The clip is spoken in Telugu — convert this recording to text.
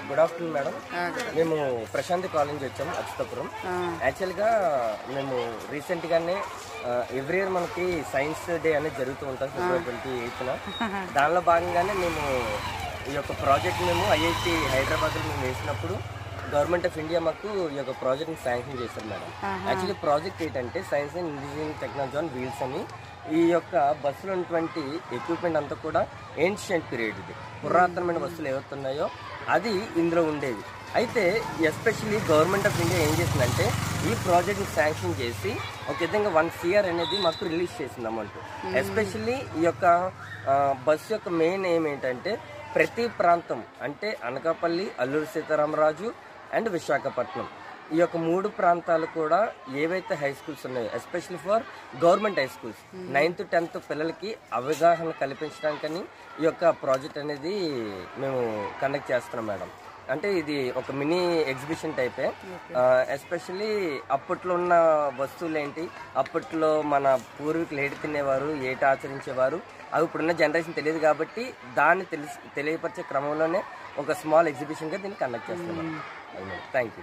Good afternoon madam. మేము ప్రశాంతి కాలేజ్ నుంచి వచ్చాము అచ్యుతాపురం. యాక్చువల్గా మేము రీసెంట్గానే ఎవ్రీ ఇయర్ మనకి సైన్స్ డే అనేది జరుగుతూ ఉంటుంది ఫిబ్రవరి 28న. దానిలో భాగంగానే మేము ఈ యొక్క ప్రాజెక్ట్ మేము ఐఐటి హైదరాబాద్లో మేము వేసినప్పుడు గవర్నమెంట్ ఆఫ్ ఇండియా మాకు ఈ యొక్క ప్రాజెక్ట్ని శాంక్షన్ చేశారు మేడం. యాక్చువల్లీ ప్రాజెక్ట్ ఏంటంటే science and engineering technology on wheels అని. ఈ యొక్క బస్సులో ఉన్నటువంటి ఎక్విప్మెంట్ అంతా కూడా ఏన్షియంట్ పీరియడ్, ఇది పురాతనమైన వస్తువులు ఏవైతున్నాయో అది ఇందులో ఉండేవి. అయితే ఎస్పెషల్లీ గవర్నమెంట్ ఆఫ్ ఇండియా ఏం చేసిందంటే ఈ ప్రాజెక్ట్ని శాంక్షన్ చేసి ఒక విధంగా 1 CR అనేది మాకు రిలీజ్ చేసింది అమౌంట్. ఎస్పెషల్లీ ఈ యొక్క బస్సు యొక్క మెయిన్ ఎయిమ్ ఏంటంటే ప్రతి ప్రాంతం అంటే అనకాపల్లి, అల్లూరు సీతారామరాజు అండ్ విశాఖపట్నం, ఈ యొక్క 3 ప్రాంతాలు కూడా ఏవైతే హై స్కూల్స్ ఉన్నాయో especially for government high schools 9th 10th పిల్లలకి అవగాహన కల్పించడానికని ఈ యొక్క ప్రాజెక్ట్ అనేది మేము కండక్ట్ చేస్తున్నాం మేడం. అంటే ఇది ఒక మినీ ఎగ్జిబిషన్ టైపే. ఎస్పెషల్లీ అప్పట్లో ఉన్న వస్తువులు ఏంటి, అప్పట్లో మన పూర్వీకులు ఏటి తినేవారు, ఏటి ఆచరించేవారు, అవి ఇప్పుడున్న జనరేషన్ తెలియదు కాబట్టి దాన్ని తెలియపరిచే క్రమంలోనే ఒక స్మాల్ ఎగ్జిబిషన్గా దీన్ని కండక్ట్ చేస్తున్నాం. Thank you.